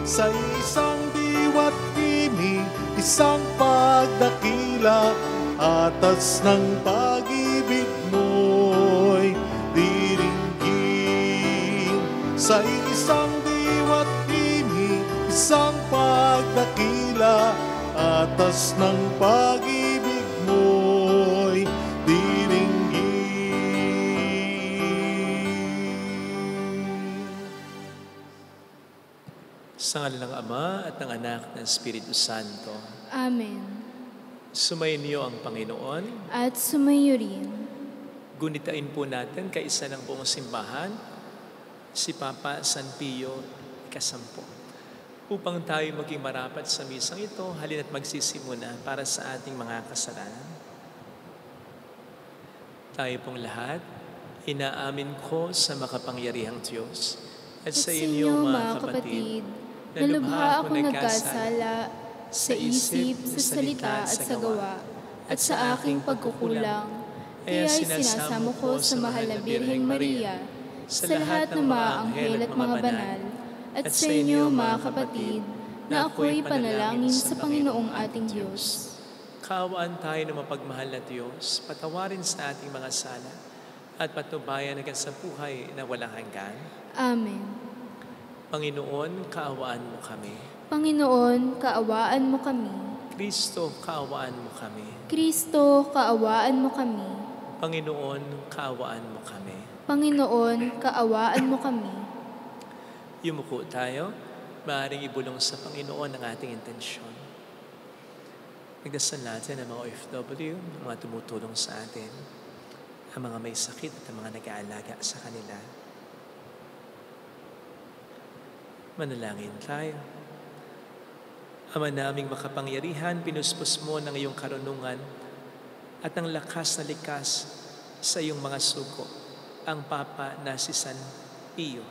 sa isang diwa't himig, isang pagdakila, atas ng pag-ibig mo'y diringgin. Sa isang diwa't himig, isang pagdakila, atas ng pag-ibig mo'y diringgin. Sa ngalan ng Ama at ng Anak at ng Espiritu Santo. Amen. Sumainyo ang Panginoon. At sumayo rin. Gunitain po natin kaisa ng buong simbahan, si Papa San Pio X, upang tayo maging marapat sa misang ito. Halina't magsisimula para sa ating mga kasalanan. Tayo pong lahat, inaamin ko sa makapangyarihang Diyos at sa inyo mga kapatid, na lubha ako nagkasala sa isip, sa salita at sa gawa, at sa aking pagkukulang. Kaya sinasamo ko sa mahal na Birheng Maria, sa lahat ng mga anghel at mga banal, at sa inyo mga kapatid, na ako'y panalangin sa Panginoong ating Diyos. Kaawaan tayo ng mapagmahal na Diyos, patawarin sa ating mga sala, at patubayan hanggang sa buhay na walang hanggan. Amen. Panginoon, kaawaan mo kami. Panginoon, kaawaan mo kami. Kristo, kaawaan mo kami. Kristo, kaawaan mo kami. Panginoon, kaawaan mo kami. Panginoon, kaawaan mo kami. Yumuko tayo, maaaring ibulong sa Panginoon ang ating intensyon. Nagdasal natin ang mga OFW, ang mga tumutulong sa atin, ang mga may sakit at ang mga nag-aalaga sa kanila. Manalangin tayo. Ama naming makapangyarihan, pinuspos mo ng iyong karunungan at ang lakas na likas sa iyong mga suko, ang Papa na si San Pio,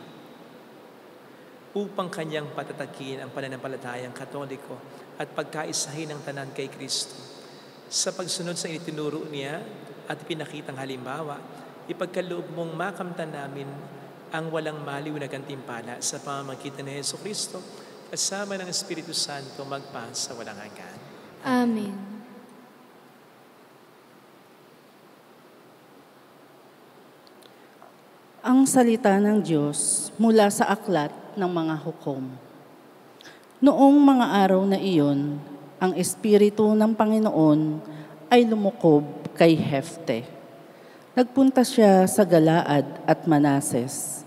upang kanyang patatakin ang pananampalatayang Katoliko at pagkaisahin ng tanan kay Kristo. Sa pagsunod sa itinuro niya at pinakitang halimbawa, ipagkaloob mong makamtan namin ang walang maliw na gantimpala sa pamamagitan ni Jesucristo, kasama ng Espiritu Santo magpa sa walang hanggan. Amen. Ang salita ng Diyos mula sa aklat ng mga hukom. Noong mga araw na iyon, ang Espiritu ng Panginoon ay lumukob kay Jefte. Nagpunta siya sa Galaad at Manases.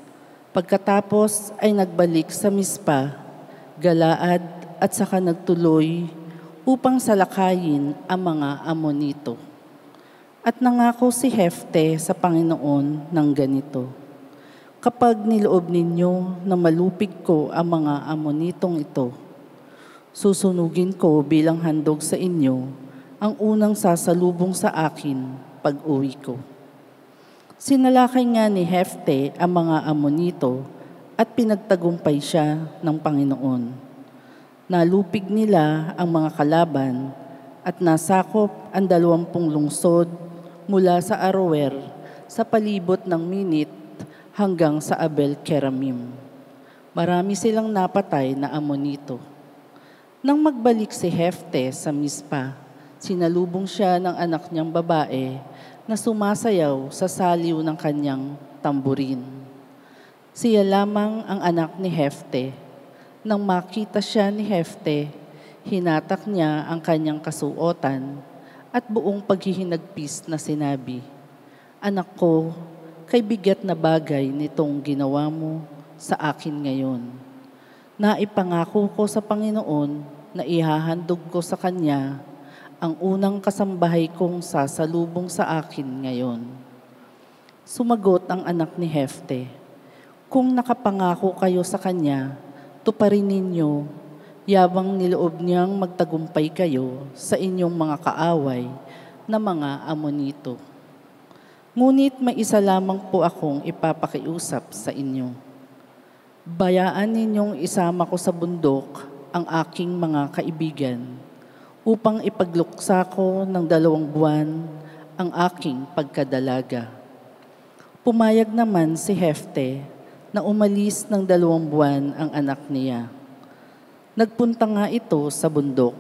Pagkatapos ay nagbalik sa Mispa, Galaad at saka nagtuloy upang salakayin ang mga Amonito. At nangako si Jefte sa Panginoon ng ganito, kapag niloob ninyo na malupig ko ang mga Amonitong ito, susunugin ko bilang handog sa inyo ang unang sasalubong sa akin pag-uwi ko. Sinalakay nga ni Jefte ang mga Amonito at pinagtagumpay siya ng Panginoon. Nalupig nila ang mga kalaban at nasakop ang 20 lungsod mula sa Aroer sa palibot ng Minit hanggang sa Abel-Keramim. Marami silang napatay na Amonito. Nang magbalik si Jefte sa Mispa, sinalubong siya ng anak niyang babae na sumasayaw sa saliw ng kanyang tamburin. Siya lamang ang anak ni Jefte. Nang makita siya ni Jefte, hinatak niya ang kanyang kasuotan at buong paghihinagpis na sinabi, "Anak ko, kay bigat na bagay nitong ginawa mo sa akin ngayon. Naipangako ko sa Panginoon na ihahandog ko sa Kanya ang unang kasambahay kong sasalubong sa akin ngayon." Sumagot ang anak ni Jefte, "Kung nakapangako kayo sa kanya, tuparin ninyo, yabang niloob niyang magtagumpay kayo sa inyong mga kaaway na mga Amonito. Ngunit may isa lamang po akong ipapakiusap sa inyo. Bayaan ninyong isama ko sa bundok ang aking mga kaibigan upang ipagluksa ko ng 2 buwan ang aking pagkadalaga." Pumayag naman si Jefte na umalis ng 2 buwan ang anak niya. Nagpunta nga ito sa bundok,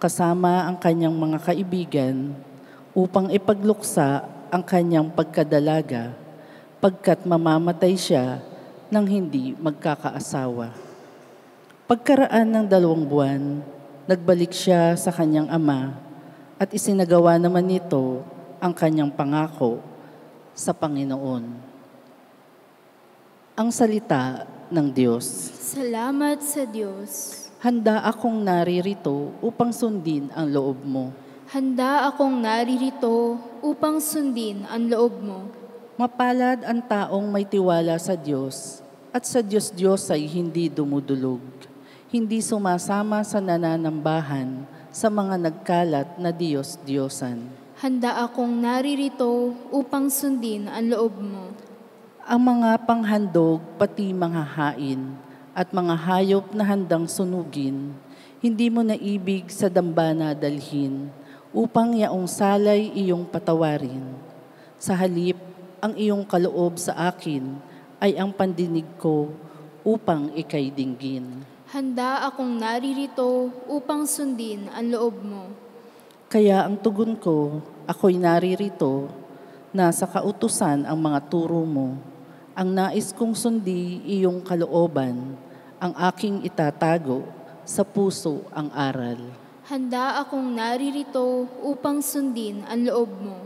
kasama ang kanyang mga kaibigan, upang ipagluksa ang kanyang pagkadalaga, pagkat mamamatay siya nang hindi magkakaasawa. Pagkaraan ng 2 buwan, nagbalik siya sa kanyang ama at isinagawa naman nito ang kanyang pangako sa Panginoon. Ang salita ng Diyos. Salamat sa Diyos. Handa akong naririto upang sundin ang loob mo. Handa akong naririto upang sundin ang loob mo. Mapalad ang taong may tiwala sa Diyos at sa Diyos-Diyos ay hindi dumudulog, hindi sumasama sa nananambahan sa mga nagkalat na Diyos-Diyosan. Handa akong naririto upang sundin ang loob mo. Ang mga panghandog pati mga hain at mga hayop na handang sunugin, hindi mo naibig sa dambana dalhin, upang yaong salay iyong patawarin. Sa halip, ang iyong kaloob sa akin ay ang pandinig ko upang ikay dinggin. Handa akong naririto upang sundin ang loob mo. Kaya ang tugon ko, ako'y naririto, nasa kautusan ang mga turo mo. Ang nais kong sundi iyong kalooban, ang aking itatago, sa puso ang aral. Handa akong naririto upang sundin ang loob mo.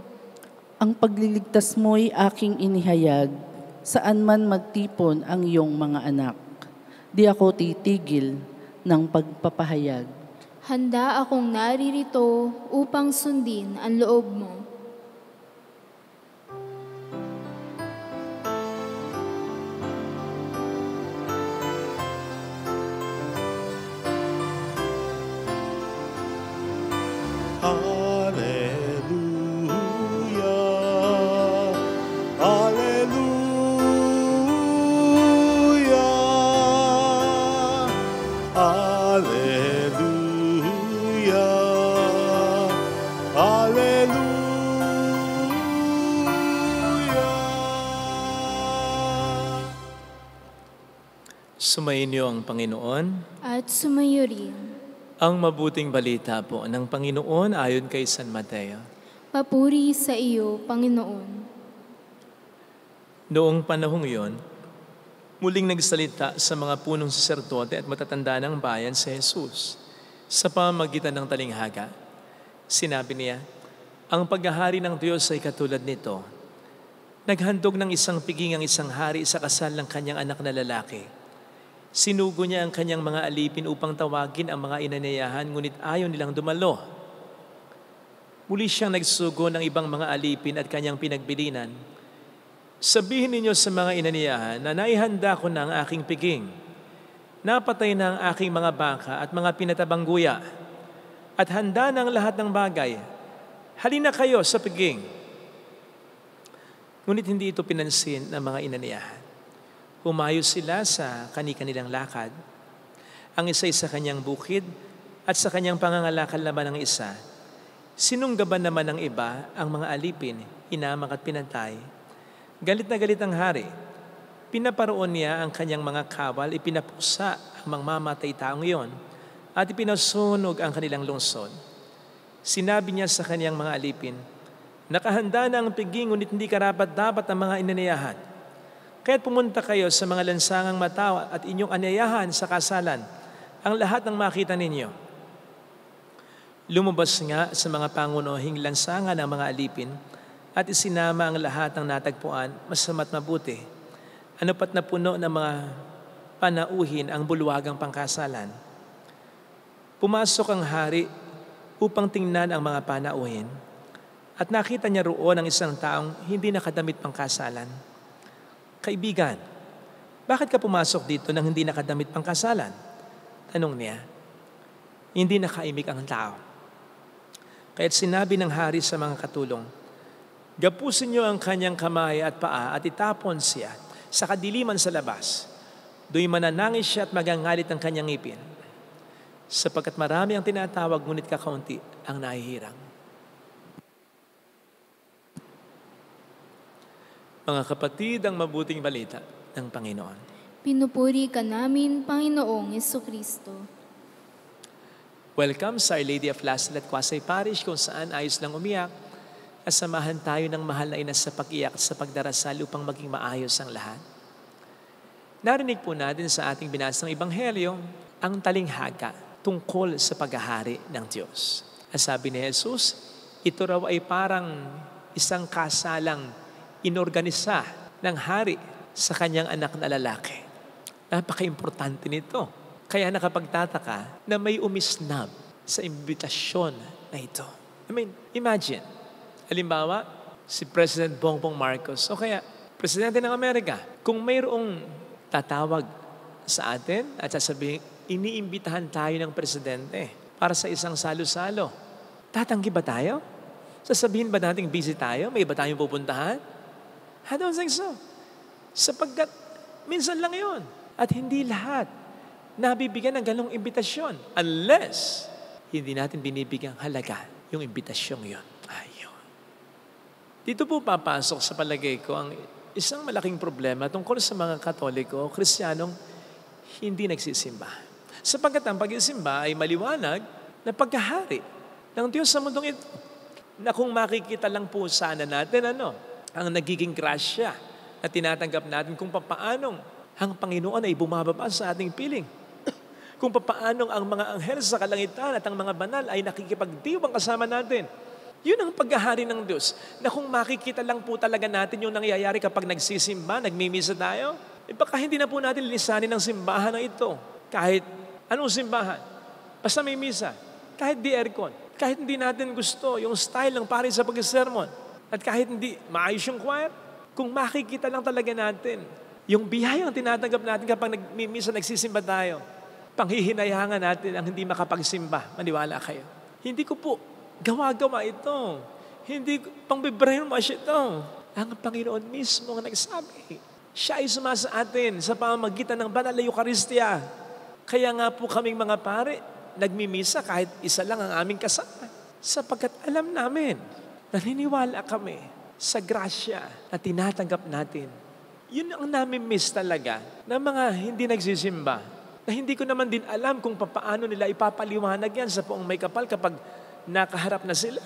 Ang pagliligtas mo'y aking inihayag, saan man magtipon ang iyong mga anak. Di ako titigil ng pagpapahayag. Handa akong naririto upang sundin ang loob mo. Sumainyo ang Panginoon. At sumayo rin. Ang mabuting balita po ng Panginoon ayon kay San Mateo. Papuri sa iyo, Panginoon. Noong panahong iyon, muling nagsalita sa mga punong saserdote at matatanda ng bayan si Jesus. Sa pamamagitan ng talinghaga, sinabi niya, ang paghahari ng Diyos ay katulad nito. Naghandog ng isang piging ang isang hari sa kasal ng kanyang anak na lalaki. Sinugo niya ang kanyang mga alipin upang tawagin ang mga inanayahan, ngunit ayaw nilang dumalo. Muli siyang nagsugo ng ibang mga alipin at kanyang pinagbilinan. Sabihin ninyo sa mga inanayahan na naihanda ko na ang aking piging. Napatay na ang aking mga baka at mga pinatabang guya. At handa na ang lahat ng bagay. Halina kayo sa piging. Ngunit hindi ito pinansin ng mga inanayahan. Humayo sila sa kani-kanilang lakad. Ang isa'y sa kanyang bukid at sa kanyang pangangalakal naman ang isa. Sinunggaban naman ng iba ang mga alipin, hinamak at pinantay. Galit na galit ang hari. Pinaparoon niya ang kanyang mga kawal, ipinapusa ang mamamatay taong iyon at ipinasunog ang kanilang lungsod. Sinabi niya sa kanyang mga alipin, nakahanda na ang piging, ngunit hindi karapat-dapat ang mga inanayahan. Kaya't pumunta kayo sa mga lansangang matawa at inyong anayahan sa kasalan ang lahat ng makita ninyo. Lumabas nga sa mga pangunuhing lansangan ng mga alipin at isinama ang lahat ng natagpuan, masama't mabuti. Ano pat na puno ng mga panauhin ang bulwagang pangkasalan. Pumasok ang hari upang tingnan ang mga panauhin at nakita niya roon ang isang taong hindi nakadamit pangkasalan. Kaibigan, bakit ka pumasok dito nang hindi nakadamit pangkasalan? Tanong niya. Hindi nakaimik ang tao. Kaya't sinabi ng hari sa mga katulong, gapusin niyo ang kanyang kamay at paa at itapon siya sa kadiliman sa labas. Do'y mananangis siya at magangalit ang kanyang ngipin. Sapagkat marami ang tinatawag, ngunit kakaunti ang nahihirang. Mga kapatid, ang mabuting balita ng Panginoon. Pinupuri ka namin, Panginoong Jesucristo. Welcome sa Our Lady of Lasal at Quasay Parish kung saan ayos lang umiyak. Kasamahan tayo ng mahal na ina sa pag-iyak at sa pagdarasal upang maging maayos ang lahat. Narinig po natin sa ating binasang Ebanghelyo ang talinghaga tungkol sa paghahari ng Diyos. At sabi ni Jesus, ito raw ay parang isang kasalang inorganisa ng hari sa kanyang anak na lalaki. Napaka-importante nito. Kaya nakapagtataka na may umisnab sa imbitasyon na ito. I mean, imagine, halimbawa, si President Bongbong Marcos o kaya Presidente ng Amerika, kung mayroong tatawag sa atin at sasabihin, iniimbitahan tayo ng Presidente para sa isang salo-salo, tatanggi ba tayo? Sasabihin ba natin busy tayo? May iba tayong pupuntahan? I don't think so. Sapagkat minsan lang yon at hindi lahat nabibigyan ng ganong imbitasyon unless hindi natin binibigyang halaga yung imbitasyong yun. Ayun. Dito po papasok sa palagay ko ang isang malaking problema tungkol sa mga Katoliko o Kristiyanong hindi nagsisimba. Sapagkat ang pagsisimba ay maliwanag na paghahari ng Diyos sa mundong ito. Na kung makikita lang po sana natin ang nagiging grasya na tinatanggap natin kung papaanong ang Panginoon ay bumababa sa ating piling. Kung papaanong ang mga anghel sa kalangitan at ang mga banal ay nakikipagdiwang kasama natin. Yun ang paghahari ng Diyos. Na kung makikita lang po talaga natin yung nangyayari kapag nagsisimba, nagmimisa tayo, baka hindi na po natin linisanin ang simbahan na ito. Kahit anong simbahan. Basta may misa. Kahit di aircon. Kahit hindi natin gusto yung style ng pare sa pag-sermon. At kahit hindi maayos yung choir, kung makikita lang talaga natin yung biyayang tinatanggap natin kapag nagmimisa, nagsisimba tayo, panghihinayangan natin ang hindi makapagsimba. Maniwala kayo. Hindi ko po gawa-gawa ito. Hindi pang-brainwash ito. Ang Panginoon mismo ang nagsabi. Siya ay sumasa atin sa pamamagitan ng banal na Eucharistia. Kaya nga po kaming mga pare, nagmimisa kahit isa lang ang aming kasama. Sapagkat alam namin, naniniwala kami sa grasya na tinatanggap natin. Yun ang nami-miss talaga ng mga hindi nagsisimba. Na hindi ko naman din alam kung paano nila ipapaliwanag yan sa Poong May Kapal kapag nakaharap na sila.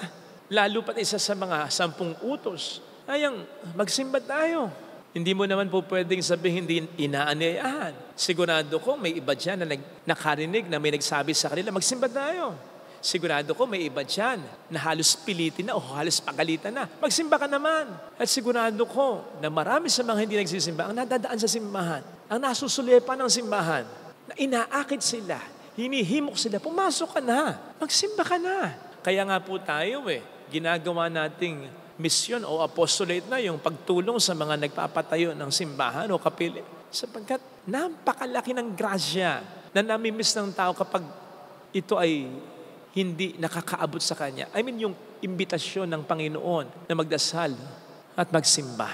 Lalo pat isa sa mga 10 utos. Ayang, magsimba tayo. Hindi mo naman po pwedeng sabihin hindi inaanyayahan. Sigurado ko may iba dyan na nakarinig na may nagsabi sa kanila, magsimba tayo. Sigurado ko may iba dyan na halos pilitin na o halos pagalitan na. Magsimba ka naman. At sigurado ko na marami sa mga hindi nagsisimba ang nadadaan sa simbahan, ang nasusulepan ng simbahan, na inaakit sila, hinihimok sila, pumasok ka na, magsimba ka na. Kaya nga po tayo ginagawa nating misyon o apostolate na yung pagtulong sa mga nagpapatayo ng simbahan o kapili. Sapagkat napakalaki ng grasya na namimiss ng tao kapag ito ay hindi nakakaabot sa kanya. I mean, yung imbitasyon ng Panginoon na magdasal at magsimba.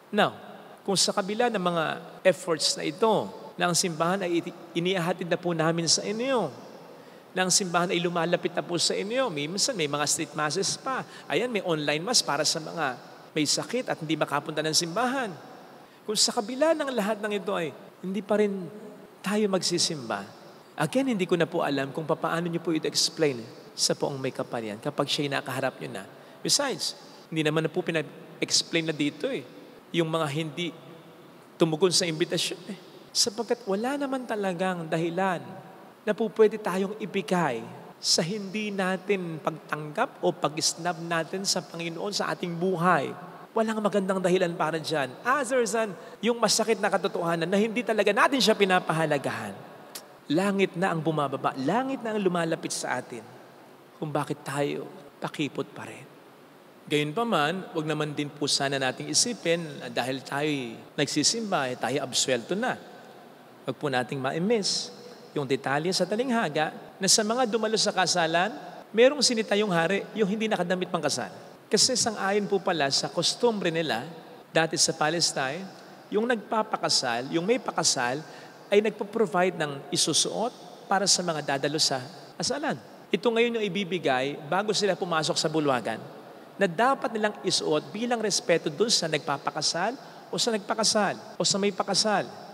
Now, kung sa kabila ng mga efforts na ito, na ang simbahan ay inihahatid na po namin sa inyo, na ang simbahan ay lumalapit na po sa inyo, minsan may mga street masses pa. Ayan, may online mass para sa mga may sakit at hindi makapunta ng simbahan. Kung sa kabila ng lahat ng ito ay hindi pa rin tayo magsisimba, again, hindi ko na po alam kung paano niyo po ito explain sa Poong May Kapal yan kapag siya'y nakaharap niyo na. Besides, hindi naman na po pinag-explain na dito yung mga hindi tumugon sa imbitasyon sapagkat wala naman talagang dahilan na po pwede tayong ibigay sa hindi natin pagtanggap o pag-snub natin sa Panginoon sa ating buhay. Walang magandang dahilan para dyan. Other than yung masakit na katotohanan na hindi talaga natin siya pinapahalagahan. Langit na ang bumababa. Langit na ang lumalapit sa atin. Kung bakit tayo pakipot pa rin. Gayunpaman, wag naman din po sana nating isipin dahil tayo nagsisimba, tayo absuelto na. Wag po nating ma-miss yung detalye sa talinghaga na sa mga dumalo sa kasalan, merong sinitayong hari yung hindi nakadamit pang kasal. Kasi sang-ayon po pala sa kostumbre nila, dati sa Palestine, yung nagpapakasal, yung may pakasal, ay nagpo-provide ng isusuot para sa mga dadalo sa kasalan. Ito ngayon yung ibibigay bago sila pumasok sa bulwagan na dapat nilang isuot bilang respeto dun sa nagpapakasal o sa nagpakasal o sa may pakasal.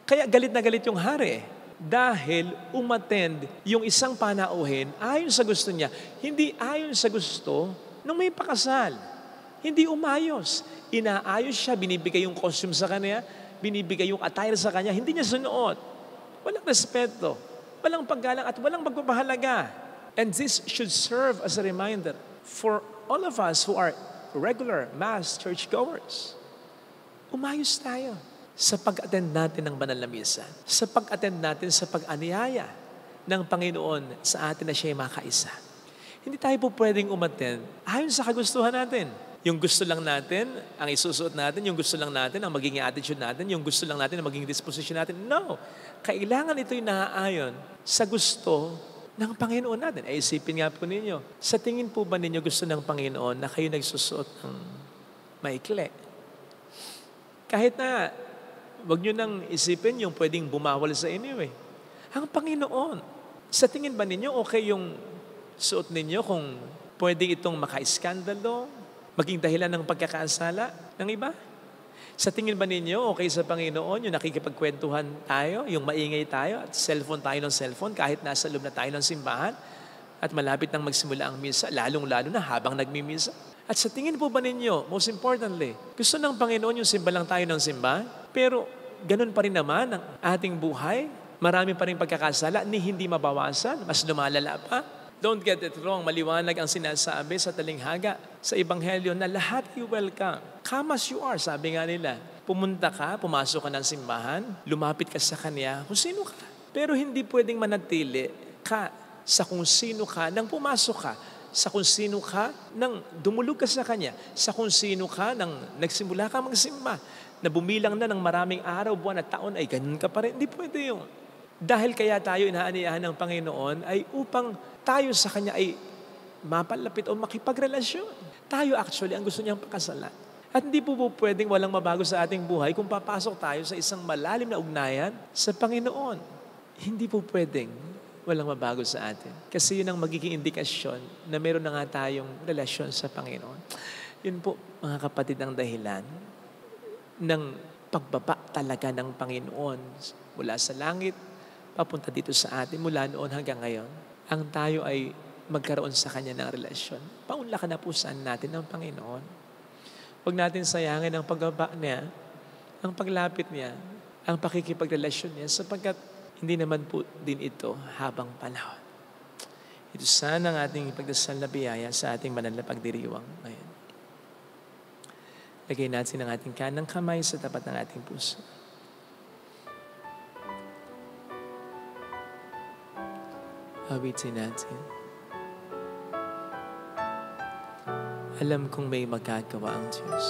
Kaya galit na galit yung hari Dahil umattend yung isang panauhin ayon sa gusto niya, hindi ayon sa gusto ng may pakasal. Hindi umayos. Inaayos siya, binibigay yung costume sa kanya, binibigay yung attire sa kanya, hindi niya sunuot. Walang respeto, walang paggalang at walang pagpapahalaga. And this should serve as a reminder for all of us who are regular mass churchgoers. Umayos tayo sa pag-attend natin ng banal na misa, sa pag-attend natin sa pag-anyaya ng Panginoon sa atin na siya'y makaisa. Hindi tayo po pwedeng umattend ayon sa kagustuhan natin. Yung gusto lang natin, ang isusuot natin, yung gusto lang natin, ang magiging attitude natin, yung gusto lang natin, ang magiging disposition natin. No! Kailangan ito'y naaayon sa gusto ng Panginoon natin. Ay, isipin nga po ninyo, sa tingin po ba ninyo gusto ng Panginoon na kayo nagsusuot ng maikli? Kahit na, wag nyo nang isipin yung pwedeng bumawal sa inyo eh. Ang Panginoon, sa tingin ba ninyo okay yung suot ninyo kung pwedeng itong maka-iskandalo, maging dahilan ng pagkakasala ng iba? Sa tingin ba ninyo, okay sa Panginoon, yung nakikipagkwentuhan tayo, yung maingay tayo, at cellphone tayo ng cellphone, kahit nasa loob na tayo ng simbahan, at malapit nang magsimula ang misa, lalong-lalo na habang nagmimisa? At sa tingin po ba ninyo, most importantly, gusto ng Panginoon yung simba lang tayo ng simba, pero ganun pa rin naman ang ating buhay, marami pa rin pagkakasala, ni hindi mabawasan, mas lumalala pa. Don't get it wrong, maliwanag ang sinasabi sa talinghaga sa Ebanghelyo na lahat ay welcome. Come as you are, sabi nga nila. Pumunta ka, pumasok ka ng simbahan, lumapit ka sa Kanya, kung sino ka. Pero hindi pwedeng manatili ka sa kung sino ka nang pumasok ka, sa kung sino ka nang dumulog ka sa Kanya, sa kung sino ka nang nagsimula ka magsimba, na bumilang na ng maraming araw, buwan at taon, ay ganun ka pa rin. Hindi pwede yun. Dahil kaya tayo inaaniyahan ng Panginoon ay upang tayo sa Kanya ay mapalapit o makipagrelasyon. Tayo actually ang gusto niyang pakasalan. At hindi po pwedeng walang mabago sa ating buhay kung papasok tayo sa isang malalim na ugnayan sa Panginoon. Hindi po pwedeng walang mabago sa atin. Kasi yun ang magiging indikasyon na meron na nga tayong relasyon sa Panginoon. Yun po, mga kapatid, ang dahilan ng pagbaba talaga ng Panginoon mula sa langit, papunta dito sa atin, mula noon hanggang ngayon. Ang tayo ay magkaroon sa Kanya ng relasyon. Paunlakan na po saan natin ng Panginoon. Huwag natin sayangin ang pagbaba niya, ang paglapit niya, ang pakikipagrelasyon niya, sapagkat hindi naman po din ito habang panahon. Ito sana ang ating pagdasal na biyaya sa ating banal na pagdiriwang ngayon. Lagay natin ang ating kanang kamay sa tapat ng ating puso. Awitin natin. Alam kong may magagawa ang Diyos.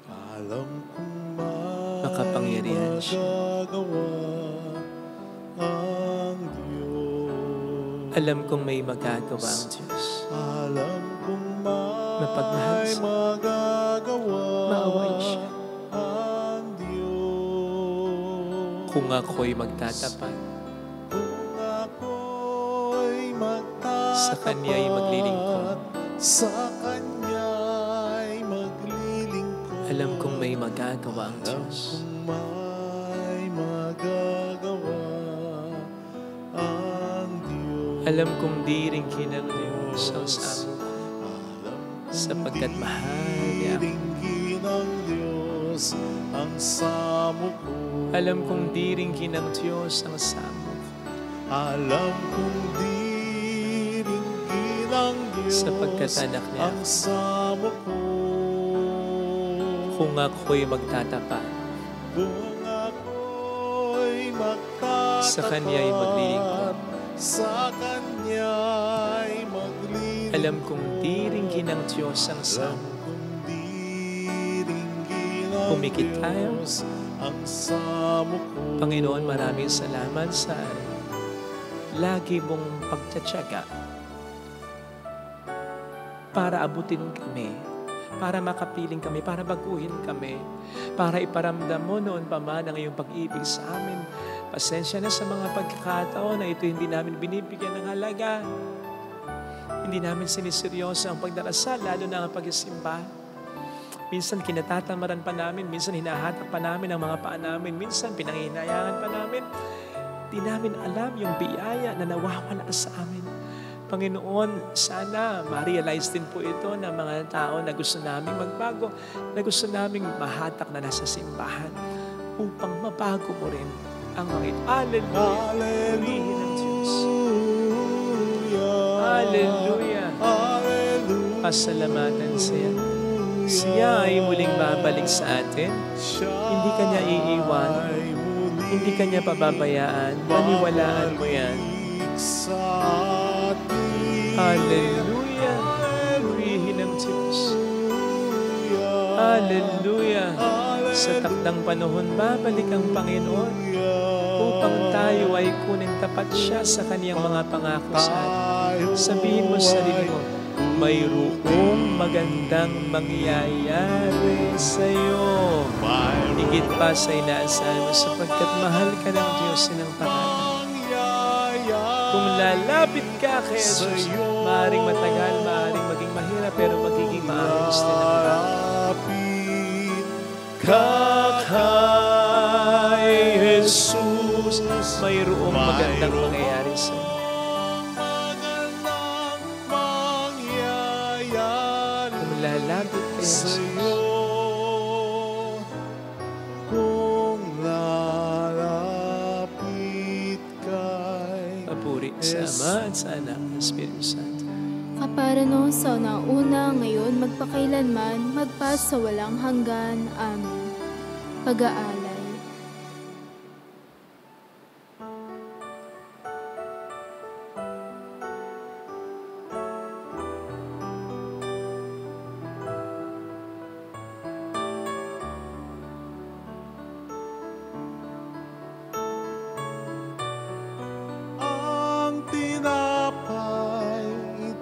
Alam kong Makapangyarihan siya. magagawa ang Diyos. Alam kong may magagawa ang Diyos. Alam kong Mapagmahal may siya. magagawa Maawain siya. ang Diyos. Kung ako'y magtatapat, Kung ako'y magtatapat sa Kanya'y maglilingkod. Sa Kanya'y maglilingkod. Alam kong may magagawa ang Alam Diyos. kong may magagawa ang Diyos. Alam kong di rin kinang Diyos ang samo ko, Alam kong sapagkat mahal niya ako. diringgin ng Diyos ang samo ko. Alam kong di rin kinang Diyos ang samo ko, Alam kong diringgin ng Diyos sapagkat anak niya ang ako. samo ko. Kung ako'y magtatapat, Kung ako'y magtatapat sa Kanya'y maglilingkod. Sa Kanya'y maglilingkod. Alam kong di rin kinang Diyos ang Alam samo. kong diringgin ng Pumikit tayo. Diyos ang samo ko. Panginoon, maraming salamat sa lagi mong pagtsatsaga para abutin kami, para makapiling kami, para baguhin kami, para iparamdam mo noon pa man ang iyong pag-ibig sa amin. Pasensya na sa mga pagkakataon na ito hindi namin binibigyan ng halaga. Hindi namin siniseryoso ang pagdarasal, lalo na ang pagsisimba. Minsan kinatatamaran pa namin, minsan hinahatak pa namin ang mga paa namin, minsan pinangihinayangan pa namin. Di namin alam yung biyaya na nawawala sa amin. Panginoon, sana ma-realize din po ito ng mga tao na gusto naming magbago, na gusto naming mahatak na nasa simbahan upang mabago mo rin ang mga ito. Hallelujah! Purihin ang Diyos. Hallelujah! Pasalamatan siya. Siya ay muling babalik sa atin. Hindi ka niya iiwan. Hindi ka niya pababayaan. Naniwalaan mo yan. Hallelujah! Purihin ang Diyos. Hallelujah! Sa takdang panahon, babalik ang Panginoon upang tayo ay kunin tapat siya sa kaniyang mga pangako sa atin. Sabihin mo sa sarili mo, mayroong magandang mangyayari sa iyo. Higit pa sa inaasahan mo sapagkat mahal ka ng Diyos ng pangalan. Kung lalapit ka kay Jesus, maaaring matagal, maaaring maging mahirap, pero magiging maayos din ang lahat. Kay Jesus, mayroong magandang mangyayari sa iyo. Kung lalapit kay Jesus, sa Ama at sa Anak at Espiritu Santo. Kapara noon sa una, ngayon, magpakailanman, magpa sa walang hanggan. Amen. Pag-aalay.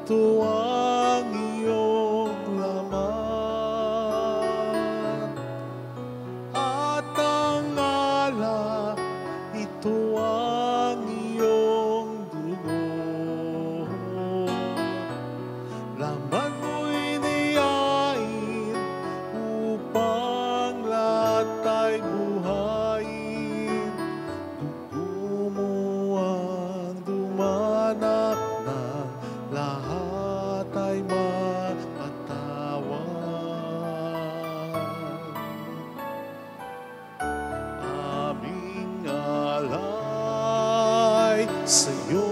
Ito ang iyong laman at ang alak, ito ang iyong dugo. Laman mo'y niyain upang lahat ay buhayin. Dugo mo ang dumanak ng lahat ay mapatawan. Aming alay sa iyo,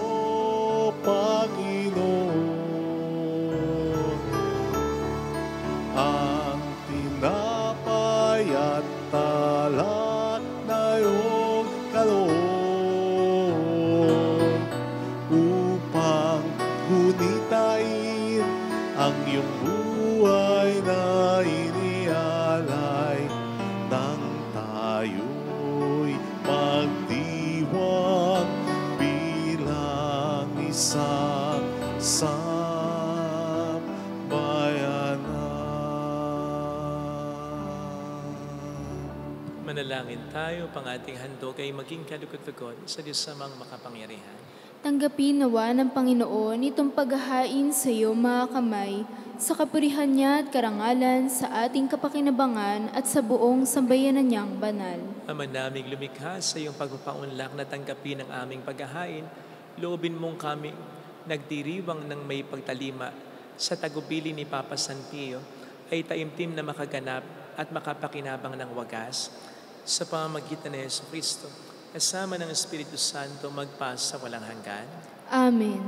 Panginoon, ang tinapay at talak na iyong kaloob upang gunitain ang iyong buhay na inialay nang tayo'y magdiwang bilang isang sambayanan. manalangin tayo, pang ating handog ay maging kalugod-lugod sa Diyos samang makapangyarihan. Tanggapin nawa ng Panginoon itong paghahain sa iyo, mga kamay, sa kapurihan niya at karangalan, sa ating kapakinabangan at sa buong sambayanan niyang banal. Ama naming lumikha sa iyong pagpapaunlak na tanggapin ang aming paghahain, loobin mong kami nagdiriwang ng may pagtalima sa tagubili ni Papa San Pio ay taimtim na makaganap at makapakinabang ng wagas sa pamamagitan ni Jesucristo, kasama ng Espiritu Santo magpas sa walang hanggan. Amen.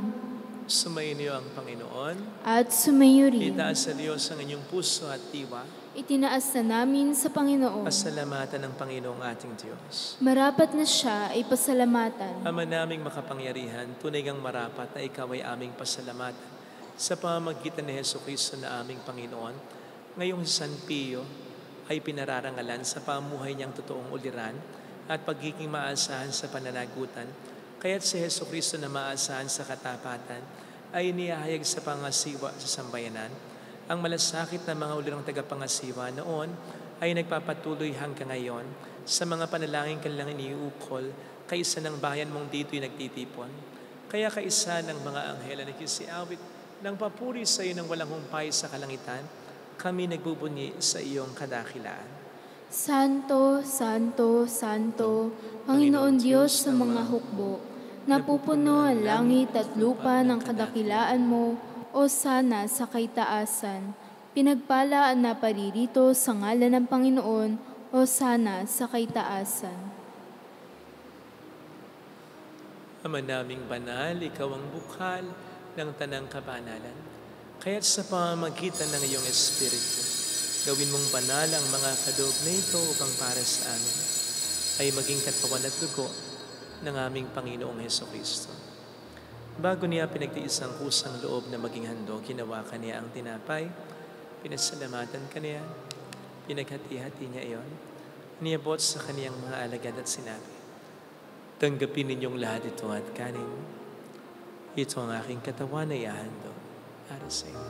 Sumayin niyo ang Panginoon. At sumayo rin. Itaas sa Diyos ang inyong puso at diwa. Itinaas na namin sa Panginoon. Pasalamatan ng Panginoong ating Diyos. Marapat na siya ay pasalamatan. Ama naming makapangyarihan, tunay ngang marapat na ikaw ay aming pasalamatan sa pamamagitan ni Jesucristo na aming Panginoon. Ngayong si San Pio ay pinararangalan sa pamuhay niyang totoong uliran at pagiging maasahan sa pananagutan. Kaya't si Jesucristo na maasahan sa katapatan ay inihahayag sa pangasiwa sa sambayanan. Ang malasakit na mga ulirang tagapangasiwa noon ay nagpapatuloy hanggang ngayon sa mga panalangin kanilang iniukol kaysa ng bayan mong dito'y nagtitipon. Kaya kaisa ng mga anghel na nagsisiawit Nang papuri sa iyo ng walang humpay sa kalangitan, kami nagbubunyi sa iyong kadakilaan. Santo, Santo, Santo, Panginoon Diyos sa mga hukbo, napupuno ang langit at lupa ng kadakilaan mo, o sana sa kaitaasan. Pinagpala ang naparirito sa ngalan ng Panginoon, o sana sa kaitaasan. Ama naming banal, ikaw ang bukal ng tanang kabanalan. Kaya't sa pamamagitan ng iyong Espiritu, gawin mong banal ang mga kadoob na ito upang para sa amin ay maging katawan at dugo ng aming Panginoong Hesukristo. Bago niya pinagtiis ang kusang loob na maging handog, ginawa niya ang tinapay, pinasalamatan niya, pinaghati-hati niya iyon, niabot sa kaniyang mga alagad at sinabi, tanggapin ninyong lahat ito at kanin. Ito ang aking katawan na ihahandog para sa inyo.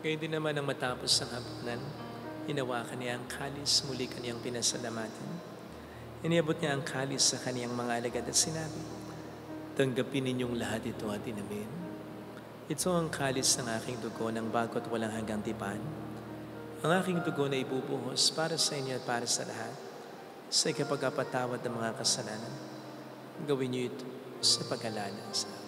Ngayon din naman ang matapos ng hapunan, hinawakan niya ang kalis, muli kaniyang pinasalamatan. Iniabot niya ang kalis sa kaniyang mga alagad at sinabi, tanggapin ninyong lahat ito at inamin. Ito ang kalis ng aking dugo ng bago't walang hanggang tipan. Ang aking dugo na ibubuhos para sa inyo at para sa lahat, sa ikapagpapatawad ng mga kasalanan. Gawin niyo ito sa pag-alala sa akin.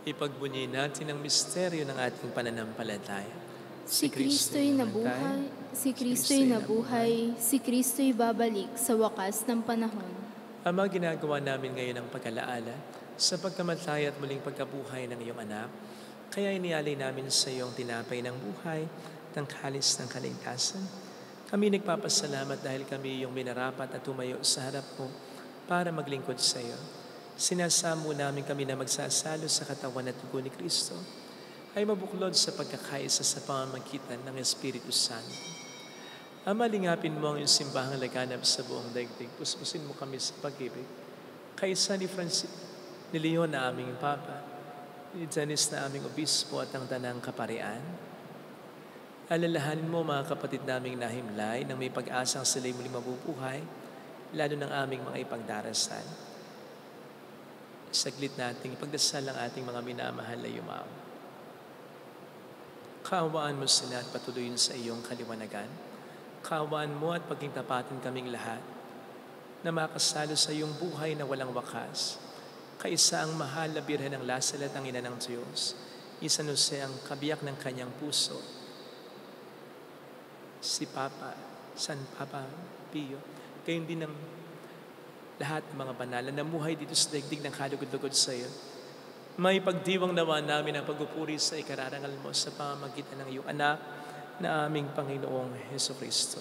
Ipagbunyi natin ang misteryo ng ating pananampalataya. Si Kristo'y nabuhay, si Kristo'y nabuhay, si Kristo'y babalik sa wakas ng panahon. Ama, ginagawa namin ngayon ang pag-alaala sa pagkamatay at muling pagkabuhay ng iyong anak. Kaya inialay namin sa iyong tinapay ng buhay, ng kalis ng kaligtasan. Kami nagpapasalamat dahil kami iyong minarapat at tumayo sa harap mo para maglingkod sa iyo. Sinasamo namin kami na magsasalo sa katawan at dugo ni Kristo ay mabuklod sa pagkakaisa sa pamamagitan ng Espiritu Santo. Ama, lingapin mo ang iyong simbahang laganap sa buong daigdig. Puspusin mo kami sa pag-ibig. Kaisa ni ni Leon na aming Papa, ni Janice na aming Obispo at ang Tanang Kaparian. Alalahanin mo mga kapatid naming nahimlay nang may pag-asang sila'y muling mabubuhay, lalo ng aming mga ipagdarasal. Saglit nating ipagdasal ang ating mga minamahal na yumaw. Kaawaan mo sila at patuloyin sa iyong kaliwanagan. Kaawaan mo at pagkingtapatin kaming lahat na makasalo sa iyong buhay na walang wakas. Kaisa ang mahal na Birhen ng Lasal at ang Ina ng Diyos. San Jose ang kabiyak ng kanyang puso. Si Papa, San Papa Pio, gayon din ng lahat ng mga banal na namuhay dito sa daigdig ng kalugod-lugod sa iyo. May pagdiwang nawa namin ang pagpupuri sa ikararangal mo sa pamamagitan ng iyong anak na aming Panginoong Hesukristo.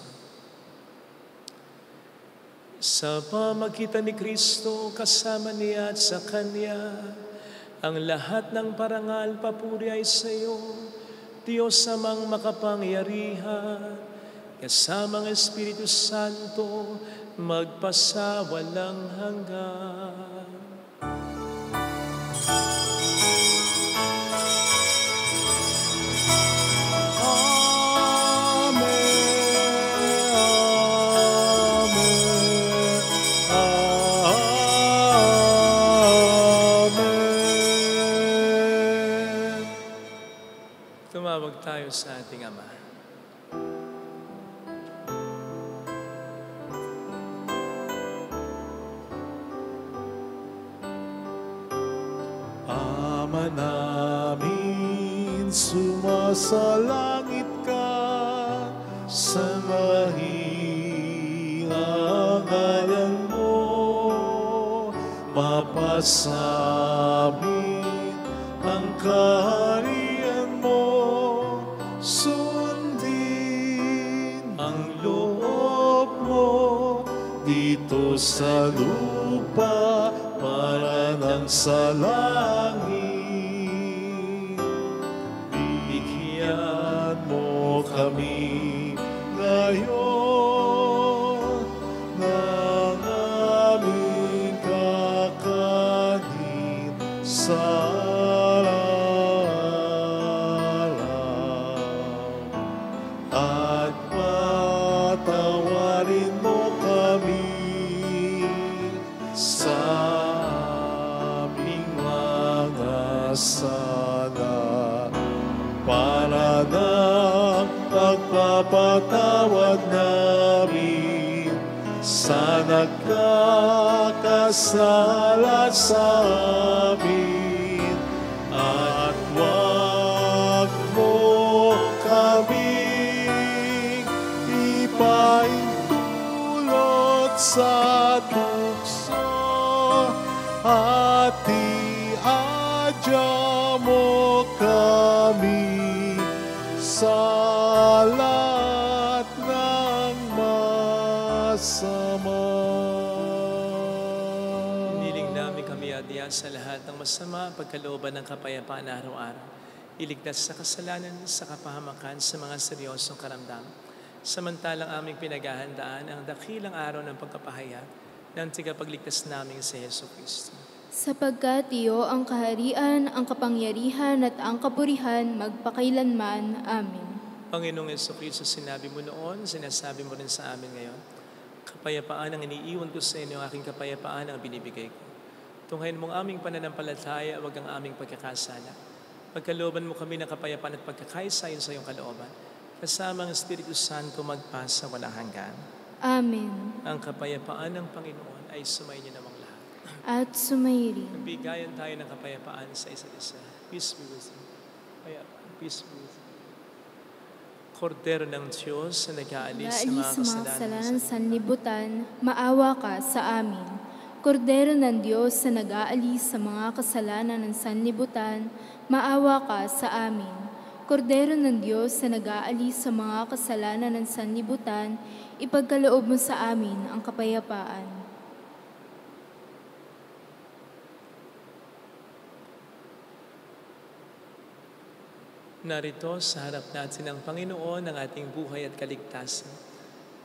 Sa pamamagitan ni Kristo, kasama niya at sa Kanya, ang lahat ng parangal papuri ay sa iyo, Diyos amang makapangyarihan, kasamang Espiritu Santo, magpasawalang hanggan. Tumawag tayo sa ating Ama. Ama namin, sumasalangit ka, sambahin ang ngalan mo, mapasamin ang kaharian mo, sundin ang loob mo dito sa lupa para nang sa langit. sa nagkakasala sa amin, at wag mo kaming ipaintulot sa tukso, at iadya mo kami sa lahat ng masama. Hiniling namin kami adya sa lahat ng masama, pagkalooban ng kapayapaan na araw-araw. Iligtas sa kasalanan, sa kapahamakan, sa mga seryosong karamdaman. Samantalang aming pinaghahandaan ang dakilang araw ng pagkapahayag ng tigapagligtas namin sa Yesu Kristo. Sapagkat iyo ang kaharian, ang kapangyarihan at ang kapurihan magpakailanman. Amen. Panginoong Yesu Kristo, sinabi mo noon, sinasabi mo rin sa amin ngayon, kapayapaan ang iniiwan ko sa inyo, aking kapayapaan ang binibigay ko. Tunghayin mong aming pananampalataya, wag ang aming pagkakasala. Pagkalooban mo kami ng kapayapaan at pagkakaisayon sa iyong kalooban, kasama ang Espiritu Santo magpasa walang hanggan. Amen. Ang kapayapaan ng Panginoon ay sumayin niyo namang lahat. At sumayin. Nagbigayan tayo ng kapayapaan sa isa't isa. Peace be with you. Peace be with you. Kordero ng Diyos na nag-aalis sa mga kasalanan sa sanlibutan, maawa ka sa amin. Kordero ng Diyos na nag-aalis sa mga kasalanan ng sanlibutan, maawa ka sa amin. Kordero ng Diyos na nag-aalis sa mga kasalanan ng sanlibutan, ipagkaloob mo sa amin ang kapayapaan. Narito sa harap natin ang Panginoon ng ating buhay at kaligtasan.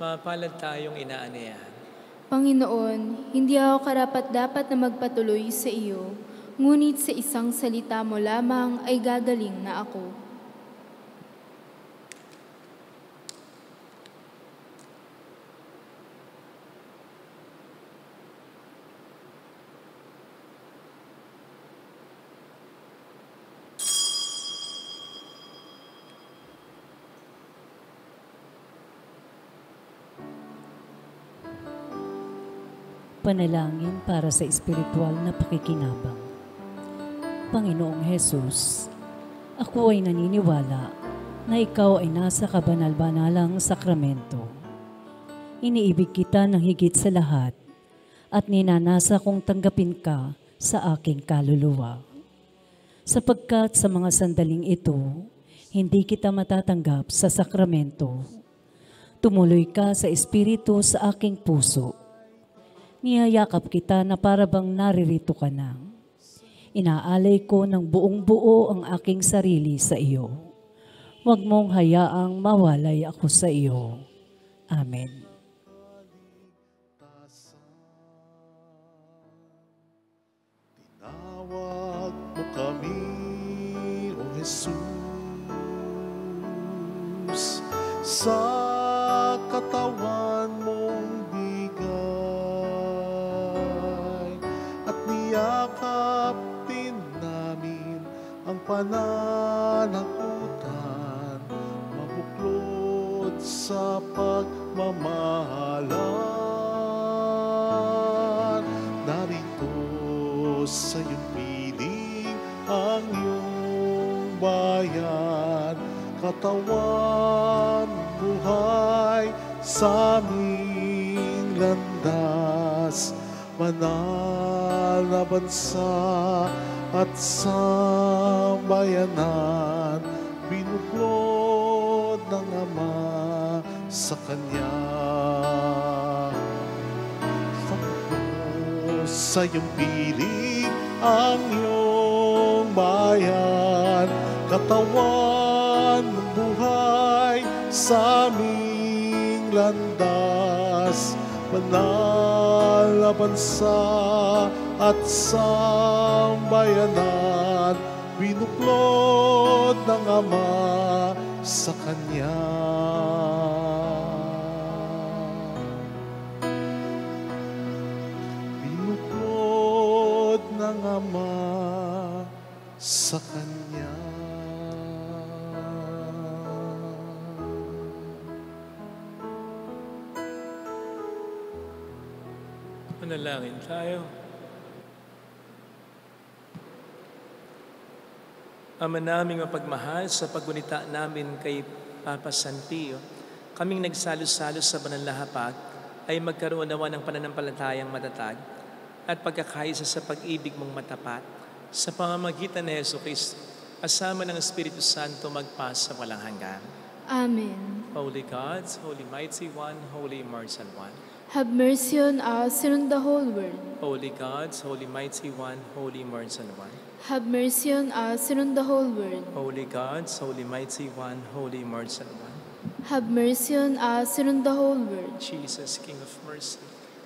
Mapalad tayong inaanayahan. Panginoon, hindi ako karapat-dapat na magpatuloy sa iyo, ngunit sa isang salita mo lamang ay gagaling na ako. Panalangin para sa espiritual na pakikinabang. Panginoong Hesus, ako ay naniniwala na ikaw ay nasa kabanal-banalang sakramento. Iniibig kita ng higit sa lahat at ninanasa kong tanggapin ka sa aking kaluluwa. Sapagkat sa mga sandaling ito, hindi kita matatanggap sa sakramento. Tumuloy ka sa espiritu sa aking puso. Niyayakap kita na para bang naririto ka na. Inaalay ko ng buong buo ang aking sarili sa iyo. Huwag mong hayaang mawalay ako sa iyo. Amen. Tinawag mo kami, O Jesus, sa katawan mong niyakap din namin ang pananagutan, mabuklod sa pagmamahalan. Narito sa iyong piling ang iyong bayan, katawan, buhay sa aming landas. Banal na bansa at sambayanan, binuklod ng Ama sa Kanya. Tapos sa iyong piling ang iyong bayan, katawan ng buhay sa aming landas. Banal na bansa at sambayanan, binuklod ng Ama sa Kanya. Binuklod ng Ama sa Kanya. Manalangin tayo. Ama naming mapagmahal, sa paggunita namin kay Papa San Pio, kaming nagsalo-salo sa banal na hapag ay magkaroon nawa ng pananampalatayang matatag at pagkakaisa sa pag-ibig mong matapat sa pamamagitan ni Jesucristo, kasama ng Espiritu Santo magpasa walang hanggan. Amen. Holy God, Holy Mighty One, Holy Immortal One. Have mercy on us and on the whole world. Holy God, Holy Mighty One, Holy Immortal One. Have mercy on us and on the whole world. Holy God, Holy Mighty One, Holy Immortal One. Have mercy on us and on the whole world. Jesus, King of Mercy.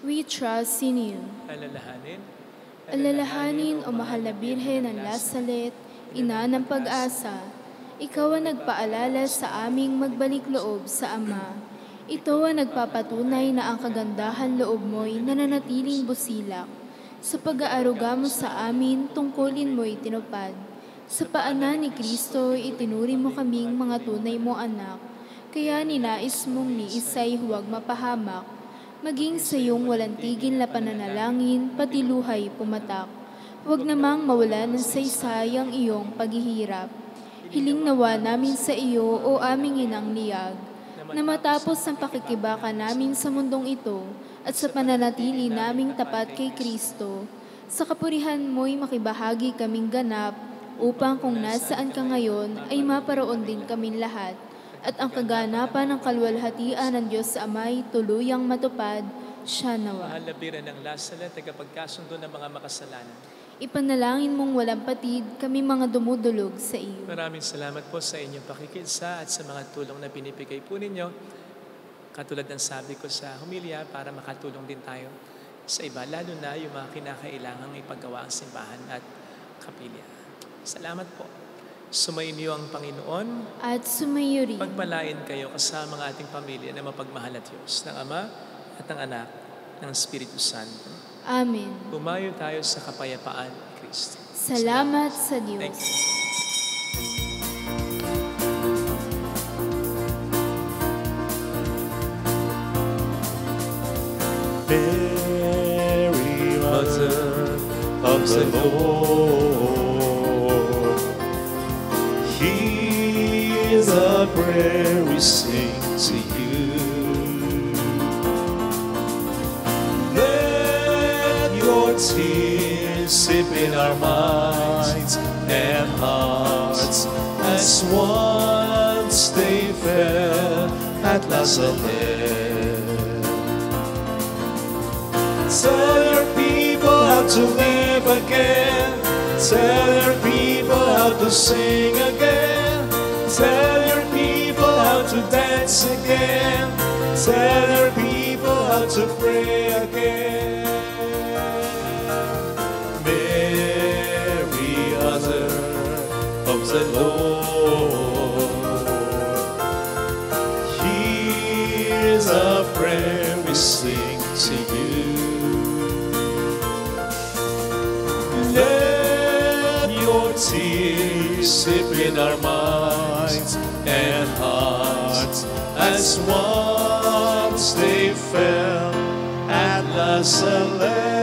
We trust in you. Alalahanin, o mahal na Birhen ng Lasalet, ina ng pag-asa, ikaw ang nagpaalala sa aming magbalik loob sa Ama. Ito ang nagpapatunay na ang kagandahan loob mo'y nananatiling busilak. Sa pag-aaruga mo sa amin, tungkulin mo'y tinupad. Sa paanan ni Kristo, itinuri mo kaming mga tunay mo anak. Kaya ninais mong ni Isay huwag mapahamak. Maging sa iyong walang tigil na pananalangin, pati luhay pumatak. Huwag namang mawalan ng saysay ang iyong paghihirap. Hiling nawa namin sa iyo, o aming inang niyag, na matapos ang pakikibaka namin sa mundong ito at sa pananatili naming tapat kay Kristo, sa kapurihan mo'y makibahagi kaming ganap upang kung nasaan ka ngayon ay maparoon din kaming lahat at ang kaganapan ng kalwalhatian ng Diyos sa Amay tuluyang matupad, siya nawa. Mahal na Birhen ng Lasalet, tagapagkasundo ng mga makasalanan. Ipanalangin mong walang patid kami mga dumudulog sa iyo. Maraming salamat po sa inyong pakikisa at sa mga tulong na binibigay po ninyo. Katulad ng sabi ko sa homilya, para makatulong din tayo sa iba, lalo na yung mga kinakailangang ipagawa ang simbahan at kapilya. Salamat po. Sumainyo ang Panginoon. At sumayo rin. Pagpalain kayo kasama ng ating pamilya na mapagmahal at Diyos, ng Ama at ng Anak, ng Espiritu Santo. Amen. Pumayo tayo sa kapayapaan ni Kristo. Salamat sa Thank Diyos. you. Mary, Mother of the Lord, hear the prayer we sing to you. Let your tears sip in our minds and hearts, as once they fell at Nazareth. Tell your people how to live again. Tell your people how to sing again. Tell your people how to dance again. Tell your people how to pray again. Mary, Mother of the Lord, hear the prayer we sing to you. Let your tears sip in our minds and hearts, as once they fell at Nazareth.